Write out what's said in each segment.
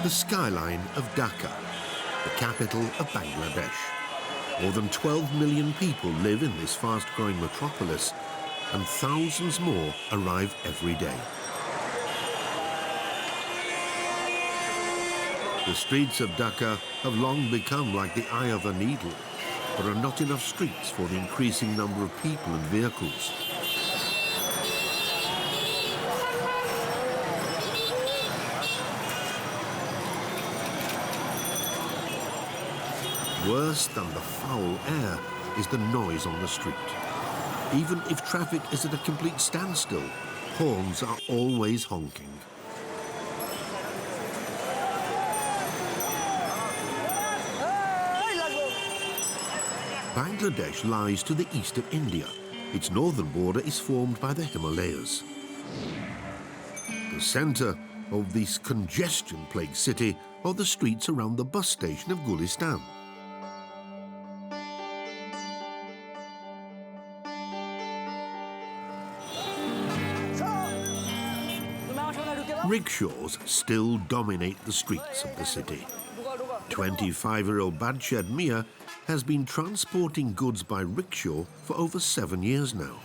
The skyline of Dhaka, the capital of Bangladesh. More than 12 million people live in this fast-growing metropolis, and thousands more arrive every day. The streets of Dhaka have long become like the eye of a needle. There are not enough streets for the increasing number of people and vehicles. Worse than the foul air is the noise on the street. Even if traffic is at a complete standstill, horns are always honking. Bangladesh lies to the east of India. Its northern border is formed by the Himalayas. The centre of this congestion-plagued city are the streets around the bus station of Gulistan. Rickshaws still dominate the streets of the city. 25-year-old Badshah Mia has been transporting goods by rickshaw for over 7 years now.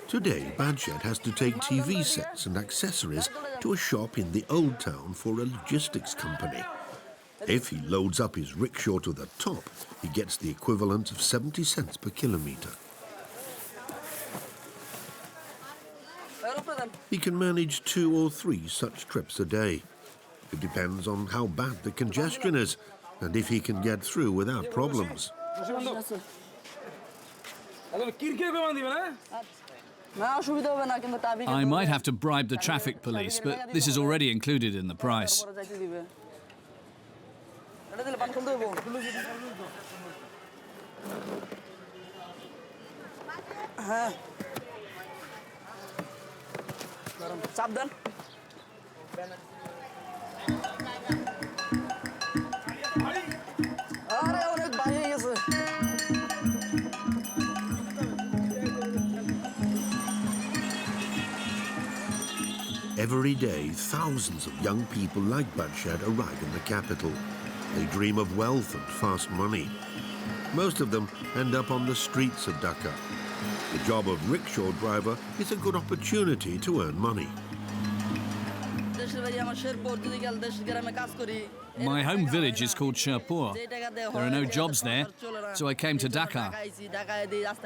Today, Badshah has to take TV sets and accessories to a shop in the Old Town for a logistics company. If he loads up his rickshaw to the top, he gets the equivalent of 70 cents per kilometre. He can manage 2 or 3 such trips a day. It depends on how bad the congestion is and if he can get through without problems. I might have to bribe the traffic police, but this is already included in the price. Every day, thousands of young people like Badshah arrive in the capital. They dream of wealth and fast money. Most of them end up on the streets of Dhaka. The job of rickshaw driver is a good opportunity to earn money. My home village is called Sherpur. There are no jobs there, so I came to Dhaka.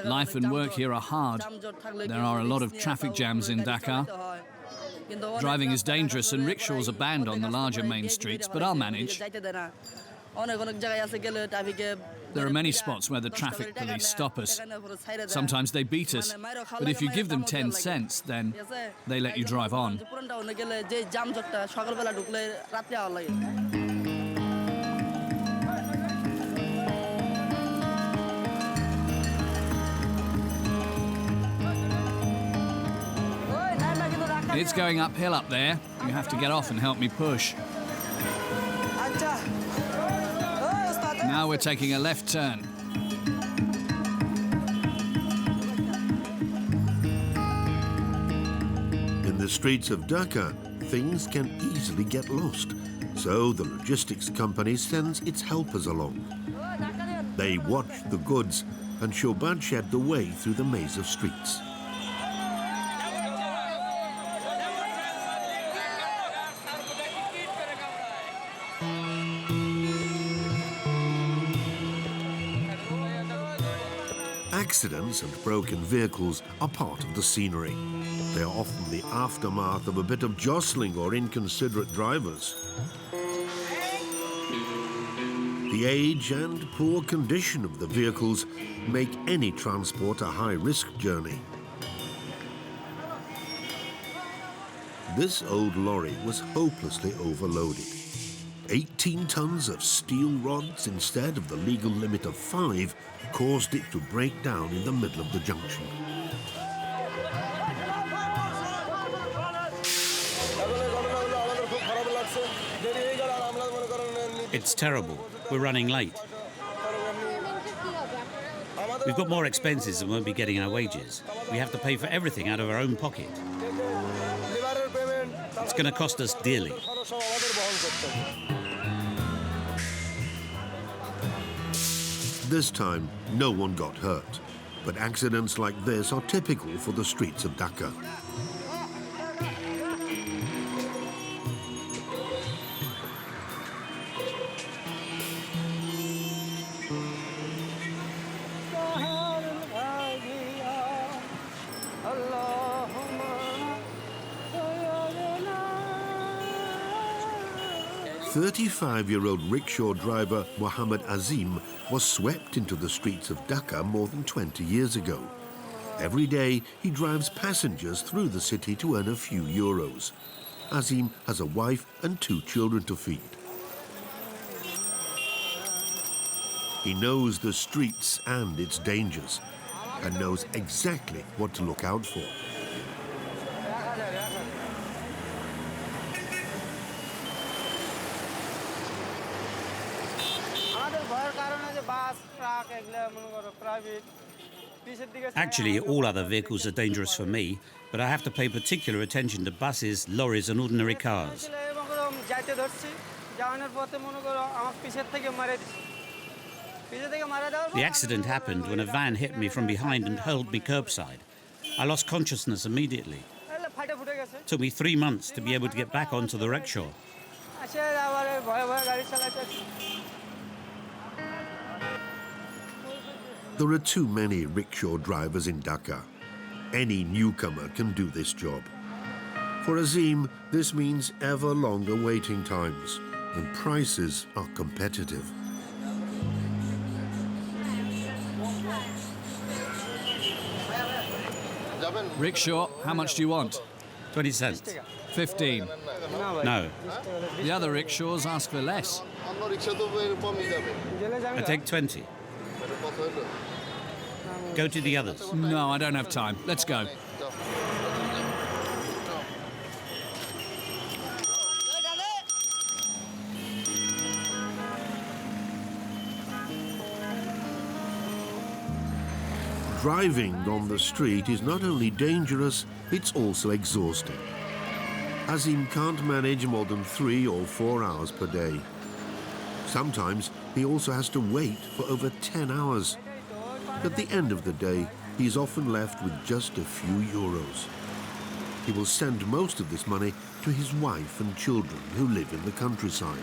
Life and work here are hard. There are a lot of traffic jams in Dhaka. Driving is dangerous and rickshaws are banned on the larger main streets, but I'll manage. There are many spots where the traffic police stop us. Sometimes they beat us, but if you give them 10 cents, then they let you drive on. It's going uphill up there. You have to get off and help me push. Now we're taking a left turn. In the streets of Dhaka, things can easily get lost, so the logistics company sends its helpers along. They watch the goods and show Badshah the way through the maze of streets. Accidents and broken vehicles are part of the scenery. They are often the aftermath of a bit of jostling or inconsiderate drivers. The age and poor condition of the vehicles make any transport a high-risk journey. This old lorry was hopelessly overloaded. 18 tons of steel rods instead of the legal limit of 5 caused it to break down in the middle of the junction. It's terrible. We're running late. We've got more expenses and won't be getting our wages. We have to pay for everything out of our own pocket. It's going to cost us dearly. This time, no one got hurt, but accidents like this are typical for the streets of Dhaka. The 35-year-old rickshaw driver Mohammad Azeem was swept into the streets of Dhaka more than 20 years ago. Every day, he drives passengers through the city to earn a few euros. Azeem has a wife and 2 children to feed. He knows the streets and its dangers, and knows exactly what to look out for. Actually, all other vehicles are dangerous for me, but I have to pay particular attention to buses, lorries and ordinary cars. The accident happened when a van hit me from behind and hurled me curbside. I lost consciousness immediately. It took me 3 months to be able to get back onto the rickshaw. There are too many rickshaw drivers in Dhaka. Any newcomer can do this job. For Azeem, this means ever longer waiting times, and prices are competitive. Rickshaw, how much do you want? 20 cents. 15. No. The other rickshaws ask for less. I take 20. Go to the others. No, I don't have time. Let's go. Driving on the street is not only dangerous, it's also exhausting. Azeem can't manage more than 3 or 4 hours per day. Sometimes he also has to wait for over 10 hours. At the end of the day, he's often left with just a few euros. He will send most of this money to his wife and children who live in the countryside.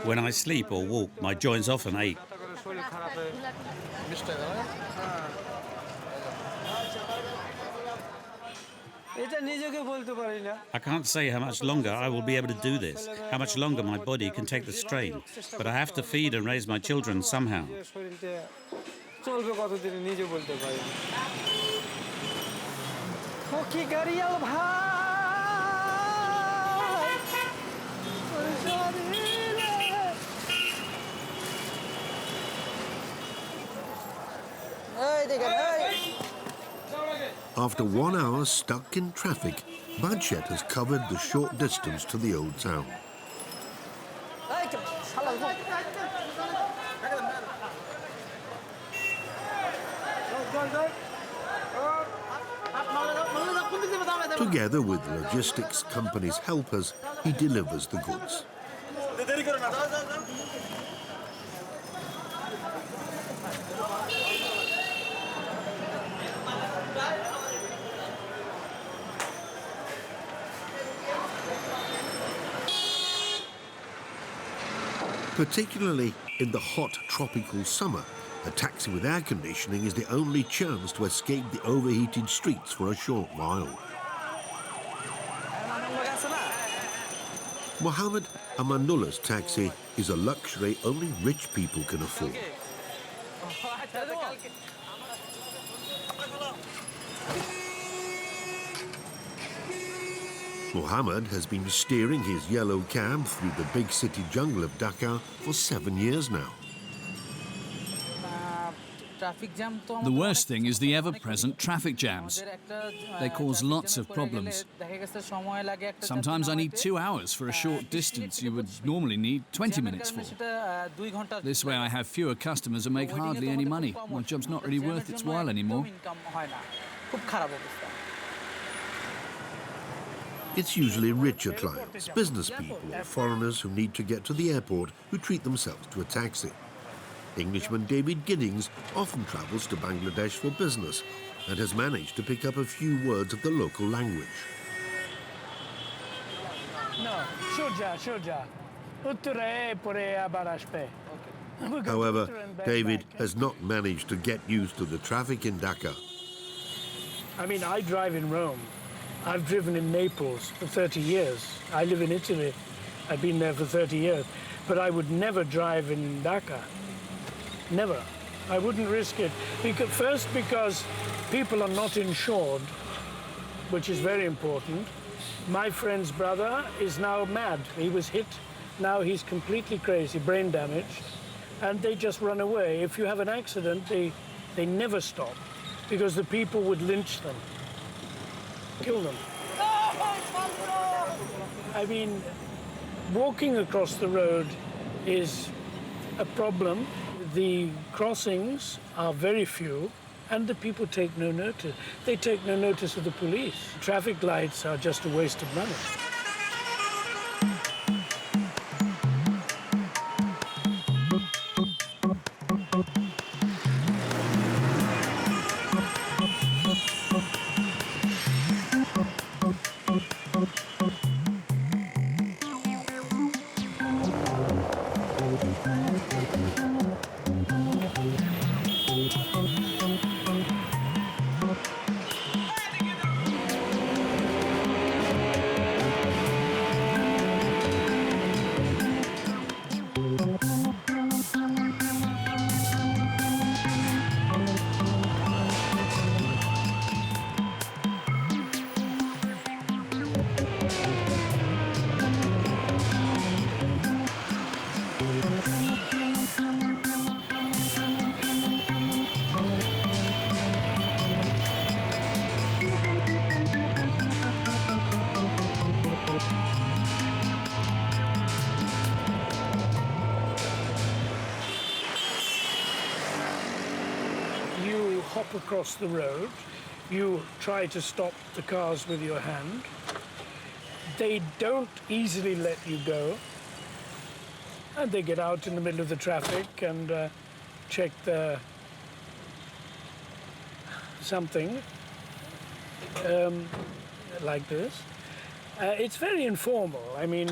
When I sleep or walk, my joints often ache. I can't say how much longer I will be able to do this, how much longer my body can take the strain, but I have to feed and raise my children somehow. After 1 hour stuck in traffic, Badshah has covered the short distance to the old town. Together with the logistics company's helpers, he delivers the goods. Particularly in the hot tropical summer, a taxi with air conditioning is the only chance to escape the overheated streets for a short while. Mohammad Amanullah's taxi is a luxury only rich people can afford. Mohammad has been steering his yellow cab through the big city jungle of Dhaka for 7 years now. The worst thing is the ever-present traffic jams. They cause lots of problems. Sometimes I need 2 hours for a short distance you would normally need 20 minutes for. This way I have fewer customers and make hardly any money. My job's not really worth its while anymore. It's usually richer clients, business people or foreigners who need to get to the airport who treat themselves to a taxi. Englishman David Giddings often travels to Bangladesh for business and has managed to pick up a few words of the local language. However, David has not managed to get used to the traffic in Dhaka. I mean, I drive in Rome. I've driven in Naples for 30 years. I live in Italy. I've been there for 30 years. But I would never drive in Dhaka. Never. I wouldn't risk it. Because people are not insured, which is very important. My friend's brother is now mad. He was hit. Now he's completely crazy, brain damaged. And they just run away. If you have an accident, they never stop because the people would lynch them, kill them. I mean, walking across the road is a problem. The crossings are very few, and the people take no notice. They take no notice of the police. Traffic lights are just a waste of money. Hop across the road, you try to stop the cars with your hand. They don't easily let you go, and they get out in the middle of the traffic and check the something like this. It's very informal. I mean,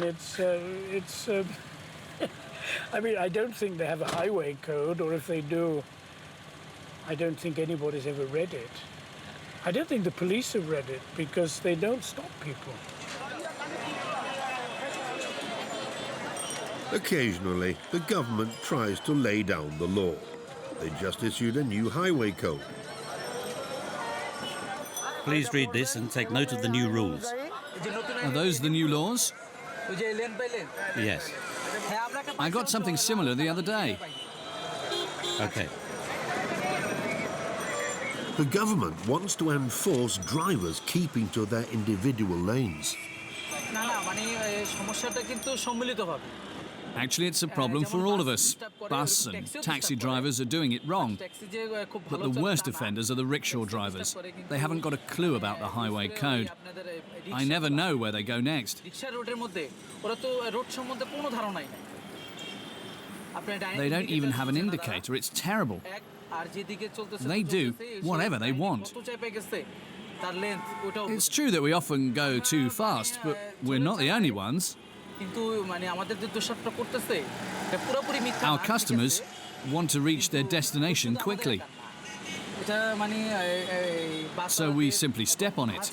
I mean, I don't think they have a highway code, or if they do, I don't think anybody's ever read it. I don't think the police have read it because they don't stop people. Occasionally, the government tries to lay down the law. They just issued a new highway code. Please read this and take note of the new rules. Are those the new laws? Yes. I got something similar the other day. Okay. The government wants to enforce drivers keeping to their individual lanes. Actually, it's a problem for all of us. Bus and taxi drivers are doing it wrong. But the worst offenders are the rickshaw drivers. They haven't got a clue about the highway code. I never know where they go next. They don't even have an indicator. It's terrible. They do whatever they want. It's true that we often go too fast, but we're not the only ones. Our customers want to reach their destination quickly. So we simply step on it.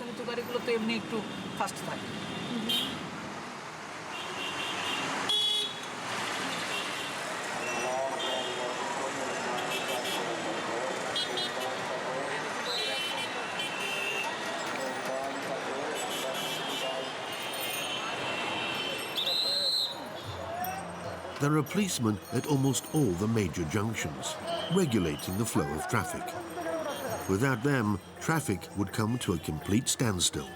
There are policemen at almost all the major junctions, regulating the flow of traffic. Without them, traffic would come to a complete standstill.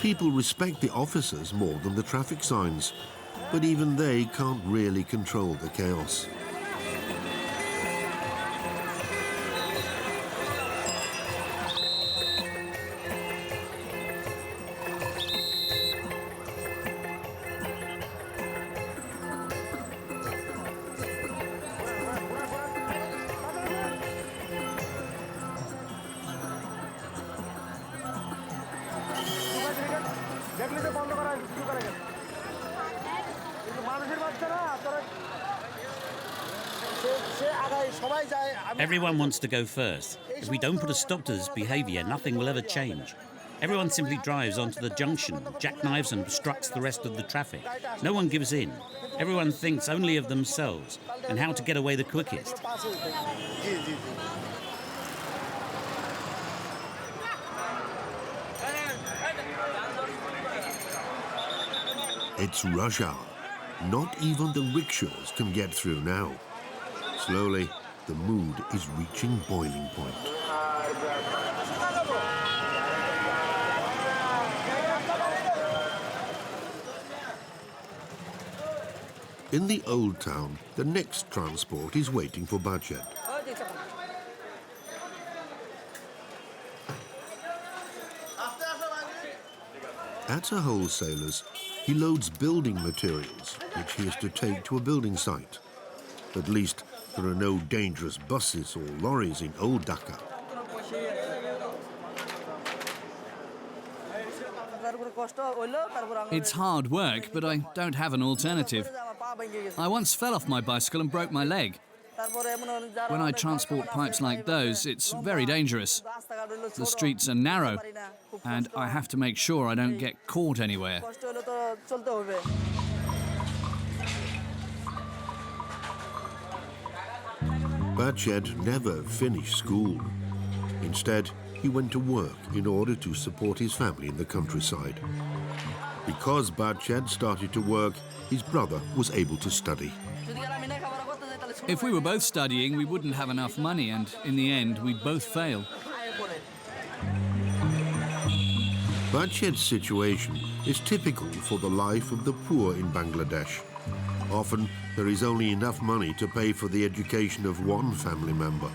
People respect the officers more than the traffic signs, but even they can't really control the chaos. Everyone wants to go first. If we don't put a stop to this behaviour, nothing will ever change. Everyone simply drives onto the junction, jackknives and obstructs the rest of the traffic. No one gives in. Everyone thinks only of themselves and how to get away the quickest. It's rush hour. Not even the rickshaws can get through now. Slowly, the mood is reaching boiling point. In the old town, the next transport is waiting for Badshah. At a wholesaler's, he loads building materials, which he has to take to a building site. At least there are no dangerous buses or lorries in old Dhaka. It's hard work, but I don't have an alternative. I once fell off my bicycle and broke my leg. When I transport pipes like those, it's very dangerous. The streets are narrow, and I have to make sure I don't get caught anywhere. Badshah never finished school. Instead, he went to work in order to support his family in the countryside. Because Badshah started to work, his brother was able to study. If we were both studying, we wouldn't have enough money, and in the end, we'd both fail. Badshah's situation is typical for the life of the poor in Bangladesh. Often, there is only enough money to pay for the education of one family member.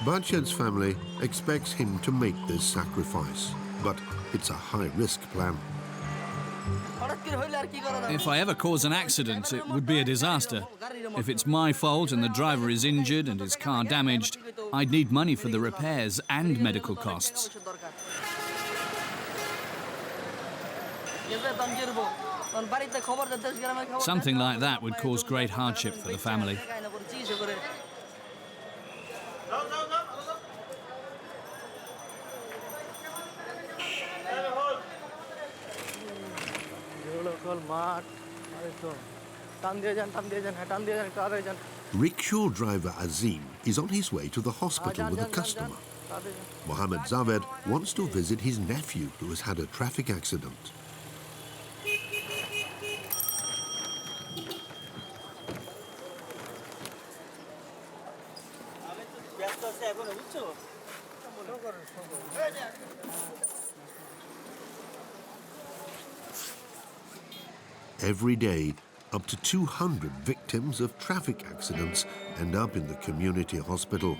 Badshah's family expects him to make this sacrifice, but it's a high-risk plan. If I ever cause an accident, it would be a disaster. If it's my fault and the driver is injured and his car damaged, I'd need money for the repairs and medical costs. Something like that would cause great hardship for the family. Rickshaw driver Azeem is on his way to the hospital with a customer. Mohammad Azeem wants to visit his nephew who has had a traffic accident. Every day, up to 200 victims of traffic accidents end up in the community hospital.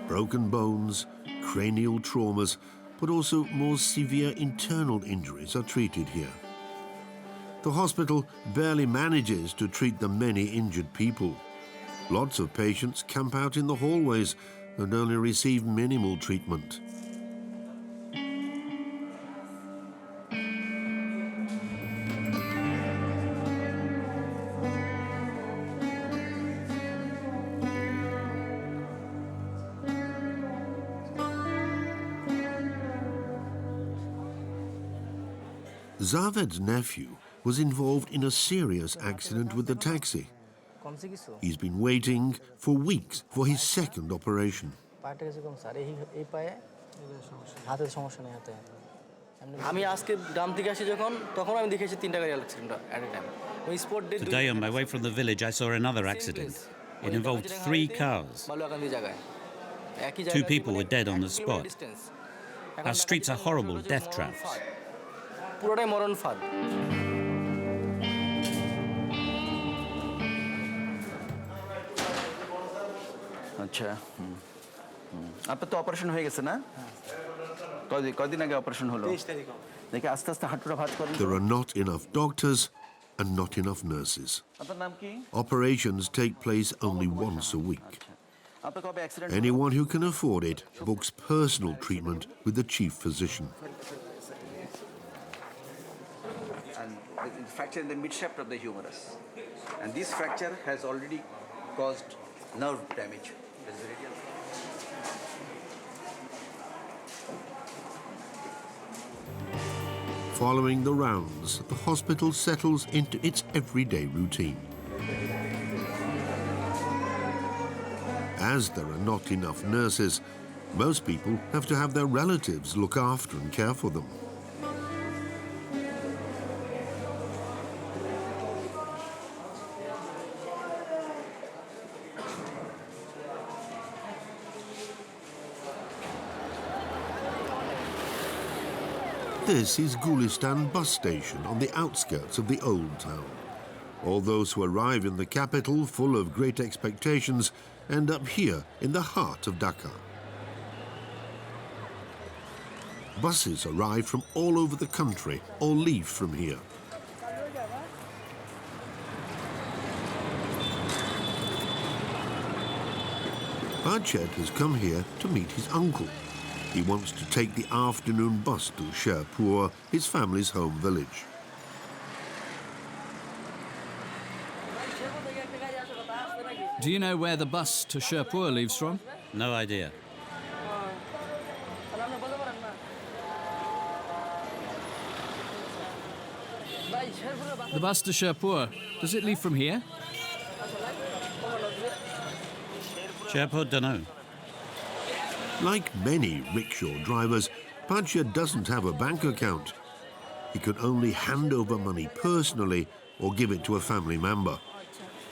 Broken bones, cranial traumas, but also more severe internal injuries are treated here. The hospital barely manages to treat the many injured people. Lots of patients camp out in the hallways and only receive minimal treatment. Zaved's nephew was involved in a serious accident with the taxi. He's been waiting for weeks for his second operation. আমি আজকে গ্রাম থেকে আসি তখন আমি দেখেছি 3টা গাড়ি accident এট এ time ওই spot dead Today, on my way from the village, I saw another accident. It involved 3 cars. মালুয়াকান্দি জায়গায় একই 2 people were dead on the spot. Our streets are horrible death traps. পুরোটাই মরণ ফাঁদ আচ্ছা আপনার তো অপারেশন হয়ে গেছে না কয়দিন আগে অপারেশন হলো দেখে আস্তে আস্তে হাঁটুটা ভাঁজ করেন There are not enough doctors and not enough nurses. আপনার নাম কি Operations take place only once a week. আপনার কবে accident Anyone who can afford it books personal treatment with the chief physician. and the fracture in the mid shaft of the humerus and this fracture has already caused nerve damage. Following the rounds, the hospital settles into its everyday routine. As there are not enough nurses, most people have to have their relatives look after and care for them. This is Gulistan bus station on the outskirts of the old town. All those who arrive in the capital full of great expectations end up here in the heart of Dhaka. Buses arrive from all over the country or leave from here. Hardship has come here to meet his uncle. He wants to take the afternoon bus to Sherpur, his family's home village. Do you know where the bus to Sherpur leaves from? No idea. The bus to Sherpur, does it leave from here? Sherpur, dunno. Like many rickshaw drivers, Badshah doesn't have a bank account. He could only hand over money personally or give it to a family member.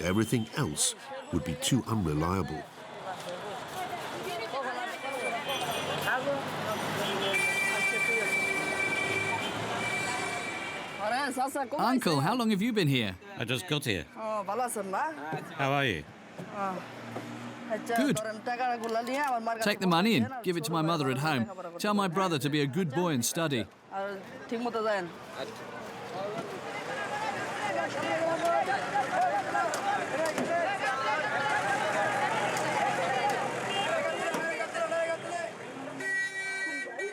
Everything else would be too unreliable. Uncle, how long have you been here? I just got here. How are you? Good. Take the money and give it to my mother at home. Tell my brother to be a good boy and study.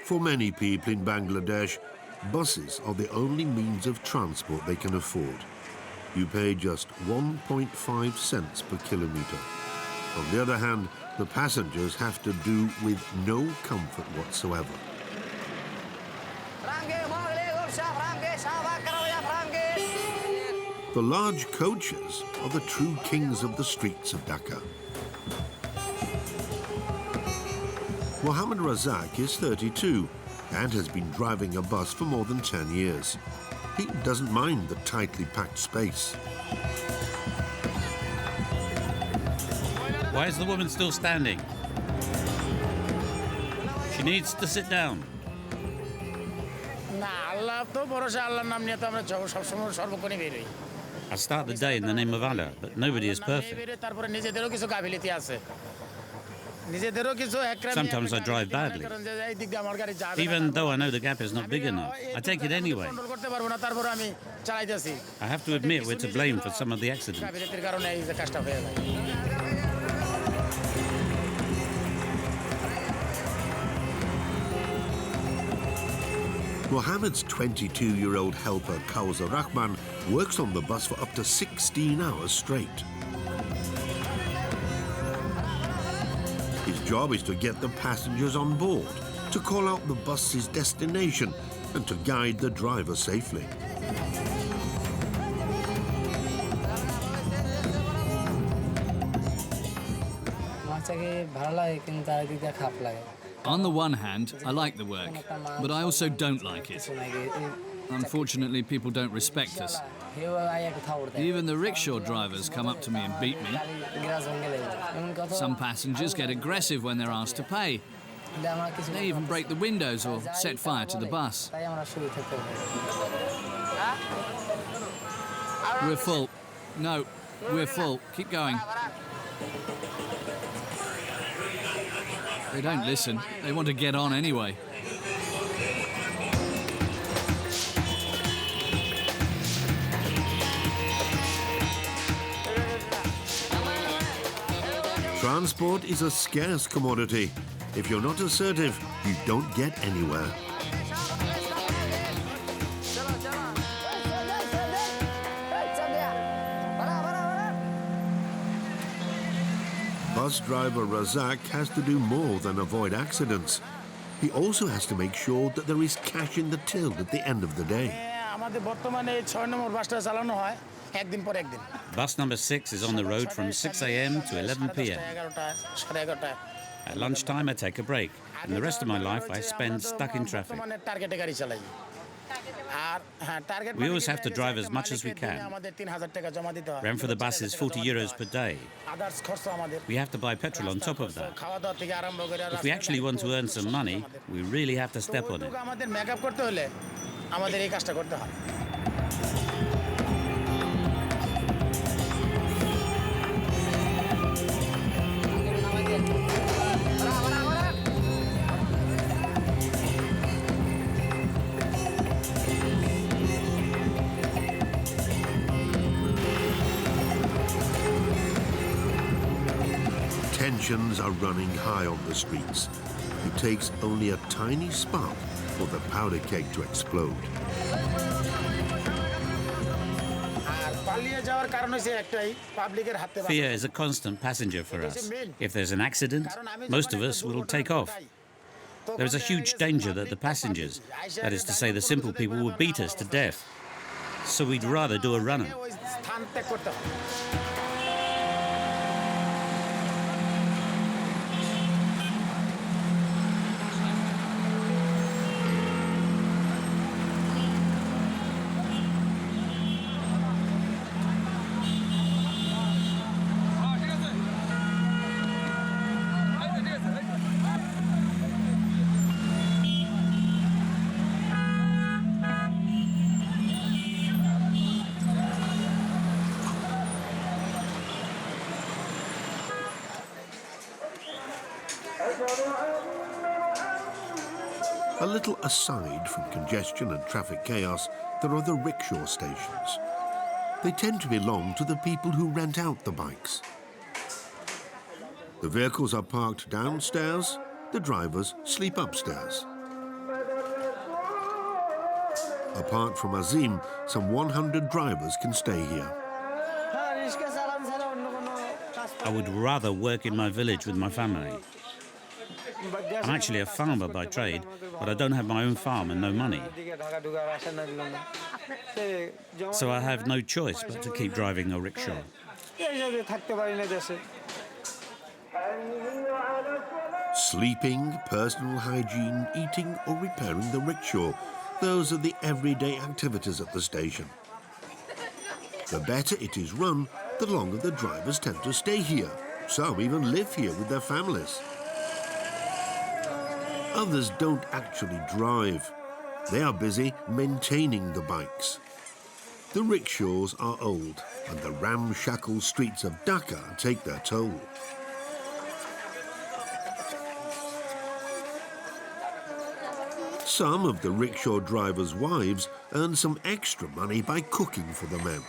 For many people in Bangladesh, buses are the only means of transport they can afford. You pay just 1.5 cents per kilometre. On the other hand, the passengers have to do with no comfort whatsoever. The large coaches are the true kings of the streets of Dhaka. Mohammad Razak is 32 and has been driving a bus for more than 10 years. He doesn't mind the tightly packed space. Why is the woman still standing? She needs to sit down. I start the day in the name of Allah, but nobody is perfect. Sometimes I drive badly. Even though I know the gap is not big enough, I take it anyway. I have to admit we're to blame for some of the accidents. Mohammed's 22-year-old helper, Kausar Rahman, works on the bus for up to 16 hours straight. His job is to get the passengers on board, to call out the bus's destination, and to guide the driver safely. On the one hand, I like the work, but I also don't like it. Unfortunately, people don't respect us. Even the rickshaw drivers come up to me and beat me. Some passengers get aggressive when they're asked to pay. They even break the windows or set fire to the bus. We're full. No, we're full. Keep going. They don't listen. They want to get on anyway. Transport is a scarce commodity. If you're not assertive, you don't get anywhere. Bus driver Razak has to do more than avoid accidents. He also has to make sure that there is cash in the till at the end of the day. Bus number 6 is on the road from 6 a.m. to 11 p.m. At lunchtime, I take a break, and the rest of my life I spend stuck in traffic. We always have to drive as much as we can. Rent for the bus is 40 euros per day. We have to buy petrol on top of that. If we actually want to earn some money, we really have to step on it. Tensions are running high on the streets. It takes only a tiny spark for the powder keg to explode. Fear is a constant passenger for us. If there's an accident, most of us will take off. There is a huge danger that the passengers, that is to say the simple people, will beat us to death. So we'd rather do a runner. A little aside from congestion and traffic chaos, there are the rickshaw stations. They tend to belong to the people who rent out the bikes. The vehicles are parked downstairs, the drivers sleep upstairs. Apart from Azeem, some 100 drivers can stay here. I would rather work in my village with my family. I'm actually a farmer by trade, but I don't have my own farm and no money. So I have no choice but to keep driving a rickshaw. Sleeping, personal hygiene, eating or repairing the rickshaw. Those are the everyday activities at the station. The better it is run, the longer the drivers tend to stay here. Some even live here with their families. Others don't actually drive. They are busy maintaining the bikes. The rickshaws are old, and the ramshackle streets of Dhaka take their toll. Some of the rickshaw drivers' wives earn some extra money by cooking for the men.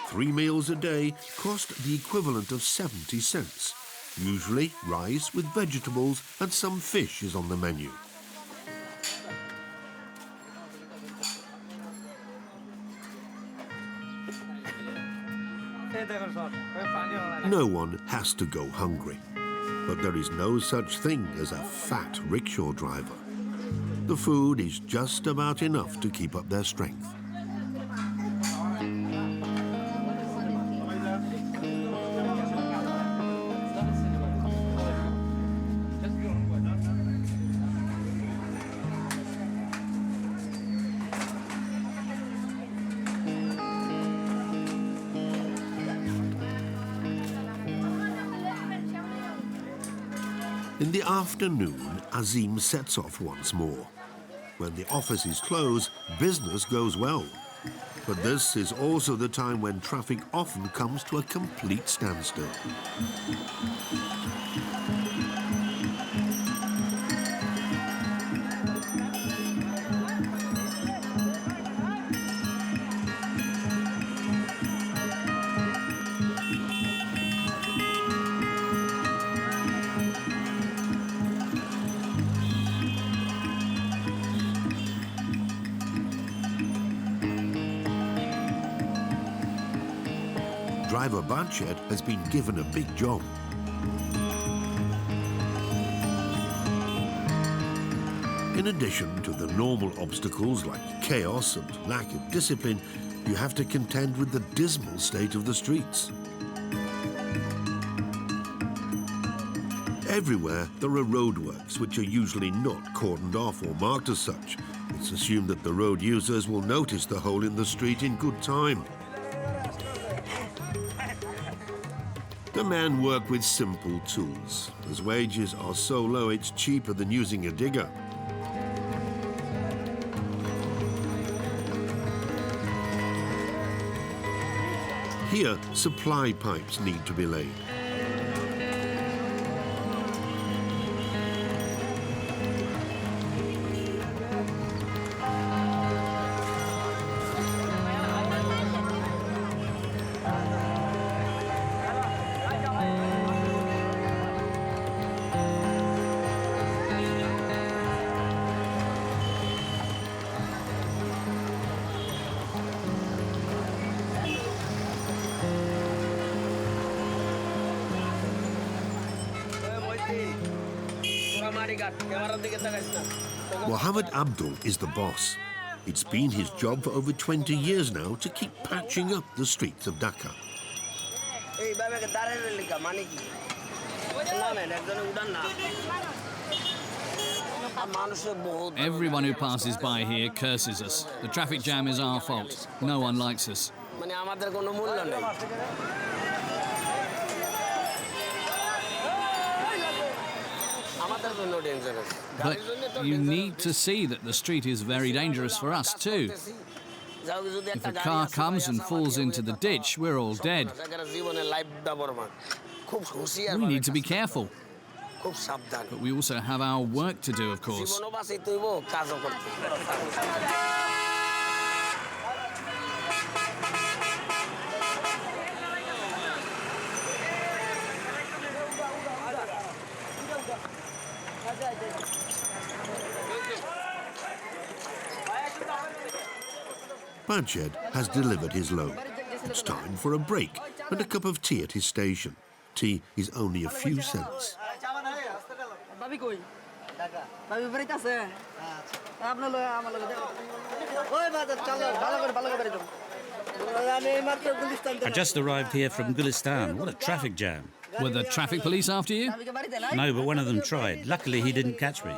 3 meals a day cost the equivalent of 70 cents. Usually rice with vegetables and some fish is on the menu. No one has to go hungry, but there is no such thing as a fat rickshaw driver. The food is just about enough to keep up their strength. In the afternoon, Azeem sets off once more. When the office is closed, business goes well. But this is also the time when traffic often comes to a complete standstill. Driver Badshah has been given a big job. In addition to the normal obstacles like chaos and lack of discipline, you have to contend with the dismal state of the streets. Everywhere there are roadworks which are usually not cordoned off or marked as such. It's assumed that the road users will notice the hole in the street in good time. The men work with simple tools, as wages are so low it's cheaper than using a digger. Here, supply pipes need to be laid. Mohammad Abdul is the boss. It's been his job for over 20 years now to keep patching up the streets of Dhaka. Everyone who passes by here curses us. The traffic jam is our fault. No one likes us. But you need to see that the street is very dangerous for us too. If a car comes and falls into the ditch, we're all dead. We need to be careful. But we also have our work to do, of course. Badshah has delivered his load. It's time for a break and a cup of tea at his station. Tea is only a few cents. I just arrived here from Gulistan. What a traffic jam. Were the traffic police after you? No, but one of them tried. Luckily, he didn't catch me.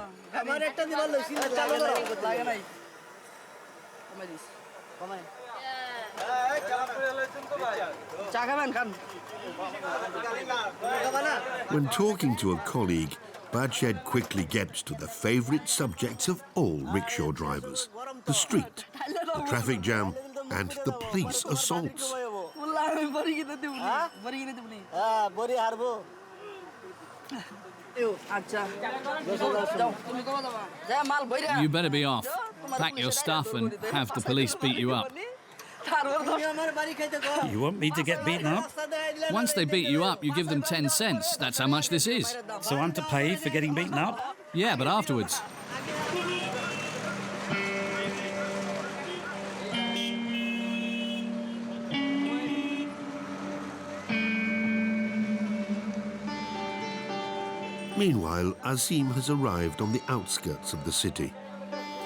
When talking to a colleague, Badshah quickly gets to the favourite subjects of all rickshaw drivers: the street, the traffic jam, and the police assaults. You better be off. Pack your stuff and have the police beat you up. You want me to get beaten up? Once they beat you up, you give them 10 cents. That's how much this is. So I'm to pay for getting beaten up? Yeah, but afterwards. Meanwhile, Azeem has arrived on the outskirts of the city.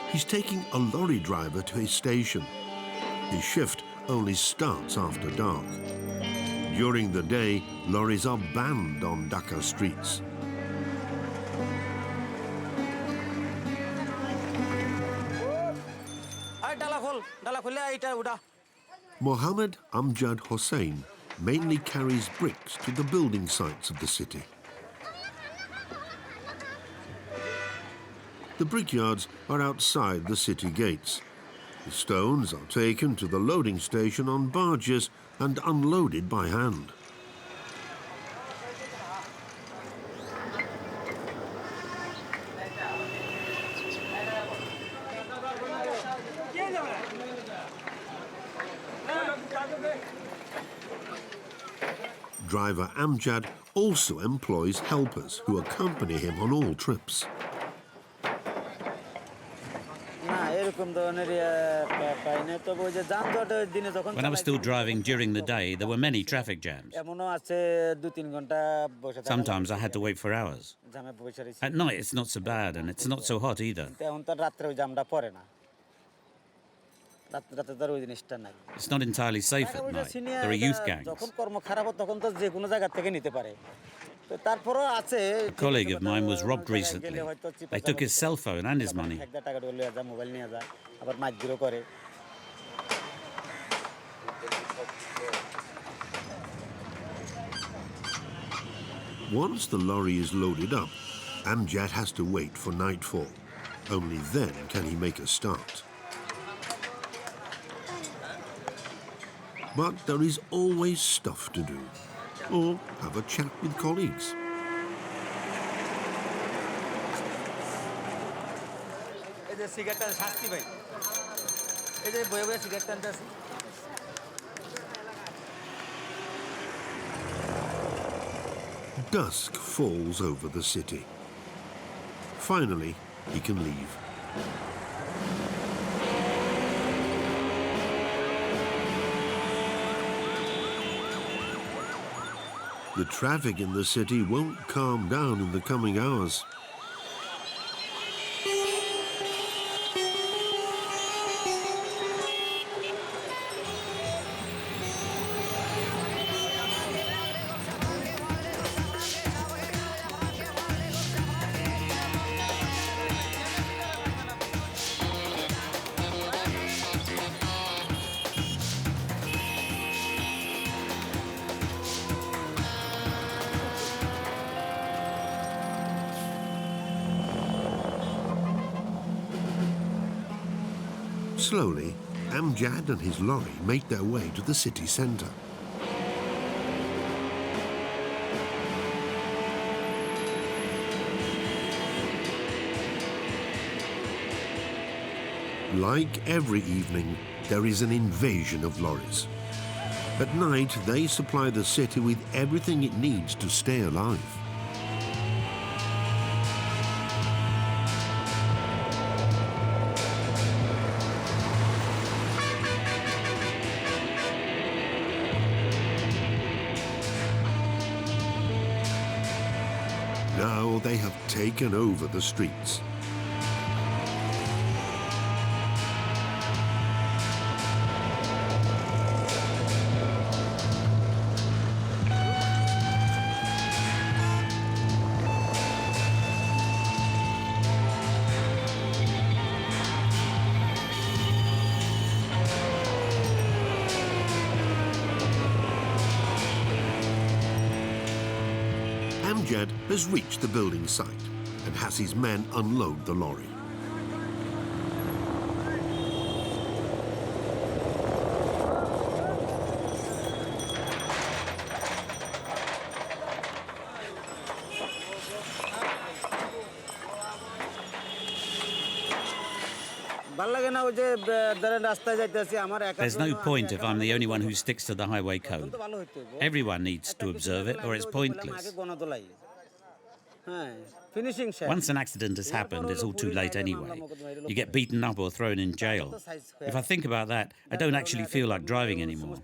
He's taking a lorry driver to his station. His shift only starts after dark. During the day, lorries are banned on Dhaka streets. Mohammad Amjad Hossain mainly carries bricks to the building sites of the city. The brickyards are outside the city gates. The stones are taken to the loading station on barges and unloaded by hand. Driver Amjad also employs helpers who accompany him on all trips. When I was still driving during the day, there were many traffic jams. Sometimes I had to wait for hours. At night, it's not so bad, and it's not so hot either. It's not entirely safe at night. There are youth gangs. A colleague of mine was robbed recently. They took his cell phone and his money. Once the lorry is loaded up, Amjad has to wait for nightfall. Only then can he make a start. But there is always stuff to do, or have a chat with colleagues. Dusk falls over the city. Finally, he can leave. The traffic in the city won't calm down in the coming hours. Slowly, Amjad and his lorry make their way to the city centre. Like every evening, there is an invasion of lorries. At night, they supply the city with everything it needs to stay alive. Now they have taken over the streets. Amjad has reached the building site and has his men unload the lorry. There's no point if I'm the only one who sticks to the highway code. Everyone needs to observe it or it's pointless. Once an accident has happened, it's all too late anyway. You get beaten up or thrown in jail. If I think about that, I don't actually feel like driving anymore.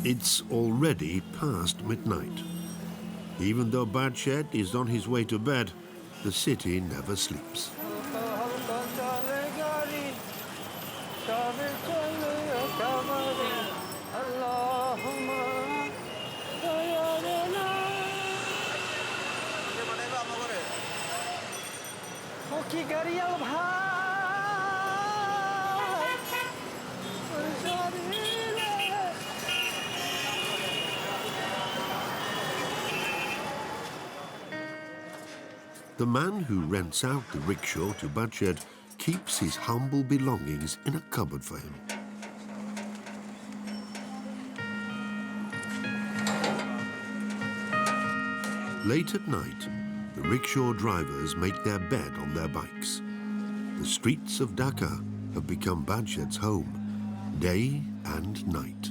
It's already past midnight. Even though Badshah is on his way to bed, the city never sleeps. The man who rents out the rickshaw to Badshah keeps his humble belongings in a cupboard for him. Late at night, the rickshaw drivers make their bed on their bikes. The streets of Dhaka have become Badshah's home, day and night.